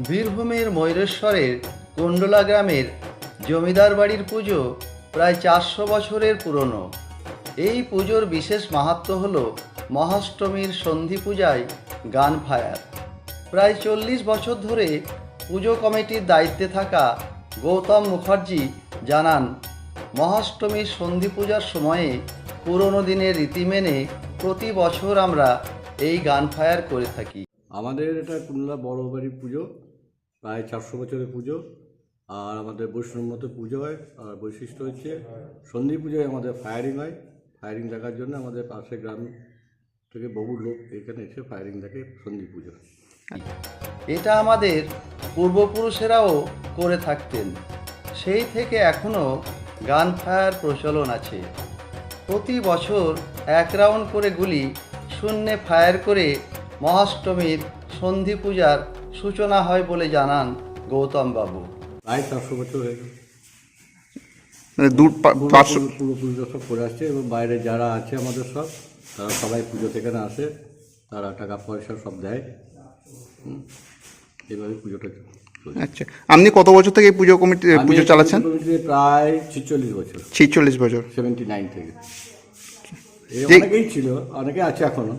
বীরভূমের ময়ূরেশ্বরের কুণ্ডলা গ্রামের জমিদার বাড়ির পুজো প্রায় 400 বছরের পুরনো। এই পুজোর বিশেষ মাহাত্ম্য হল মহাষ্টমীর সন্ধি পূজায় গান ফায়ার। প্রায় 40 বছর ধরে পুজো কমিটির দায়িত্বে থাকা গৌতম মুখার্জি জানান, মহাষ্টমীর সন্ধি পূজার সময়ে পুরনো দিনের রীতি মেনে প্রতি বছর আমরা এই গান ফায়ার করে থাকি। আমাদের এটা কুণ্ডলা বড় বাড়ির পুজো, প্রায় 400 বছরের পুজো। আর আমাদের বৈষ্ণবমতে পুজো হয়। আর বৈশিষ্ট্য হচ্ছে সন্ধি পুজোয় আমাদের ফায়ারিং হয়। ফায়ারিং দেখার জন্য আমাদের পাশে গ্রাম থেকে বহু লোক এখানে এসে ফায়ারিং দেখে সন্ধি পুজো। এটা আমাদের পূর্বপুরুষেরাও করে থাকতেন। সেই থেকে এখনও গান ফায়ার প্রচলন আছে। প্রতি বছর 1 রাউন্ড করে গুলি শূন্যে ফায়ার করে মহাষ্টমীর সন্ধি পূজার সূচনা হয় বলে জানান গৌতম বাবু। প্রায় 400 বছর হয়ে গেল। পূর্বপুরুষরা সব করে আসছে এবং বাইরে যারা আছে আমাদের সব, তারা সবাই পুজো থেকে আসে, তারা টাকা পয়সা সব দেয়। এইভাবে পুজোটা চলে। আচ্ছা, আপনি কত বছর থেকে পুজো কমিটি পুজো চালাচ্ছেন? প্রায় 46 বছর। 46 বছর, 79 থেকে। অনেকেই ছিল, অনেকে আছে এখনো।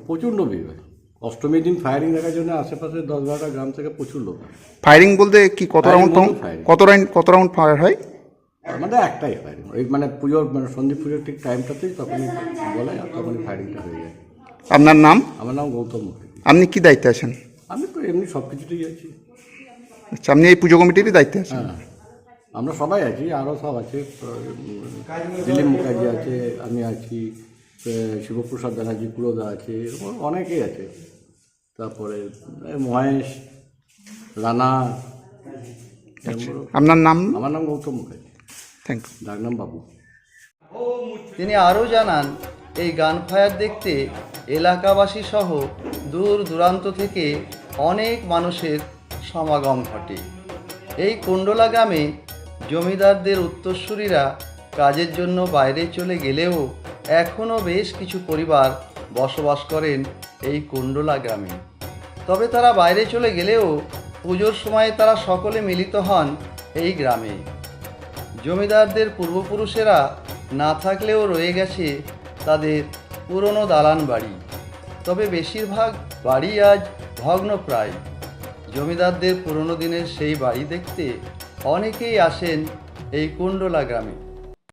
প্রচণ্ড ভিড় হয় অষ্টমীর দিন। ফায়ারিং দেখার জন্য আশেপাশে 10-12টা গ্রাম থেকে প্রচুর লোক। ফায়ারিং বলতে কি কত রাউন্ড ফায়ার হয়? আমাদের একটাই ফায়ারিং, ওই মানে পুজোর সন্ধি পুজোর ঠিক টাইমটাতেই তখনই বলে, আর তখনই ফায়ারিংটা হয়ে যায়। আপনার নাম? আমার নাম গৌতম মুখার্জি। আপনি কি দায়িত্বে আছেন? আমি তো এমনি সব কিছুতেই আছি। আচ্ছা, আপনি এই পুজো কমিটিরই দায়িত্বে আছেন? হ্যাঁ, আমরা সবাই আছি, আরও সব আছে। দিলীপ মুখার্জি আছে, আমি আছি, শিবপ্রসাদ ব্যানার্জি পুরোদা আছে, এরকম অনেকেই আছে। তারপরে মহেশ রানা। আপনার নাম? আমার নাম গৌতম মুখার্জি। Thank you. ডাক নাম বাবু। তিনি আরও জানান, এই গান ফায়ার দেখতে এলাকাবাসী সহ দূর দূরান্ত থেকে অনেক মানুষের সমাগম ঘটে। এই কুণ্ডলা গ্রামে জমিদারদের উত্তরসূরিরা কাজের জন্য বাইরে চলে গেলেও এখনও বেশ কিছু পরিবার বসবাস করেন এই কুণ্ডলা গ্রামে। তবে তারা বাইরে চলে গেলেও পুজোর সময় তারা সকলে মিলিত হন এই গ্রামে। জমিদারদের পূর্বপুরুষেরা না থাকলেও রয়ে গেছে তাদের পুরনো দালান বাড়ি। তবে বেশিরভাগ বাড়ি আজ ভগ্নপ্রায়। জমিদারদের পুরনো দিনের সেই বাড়ি দেখতে অনেকেই আসেন এই কুণ্ডলা গ্রামে।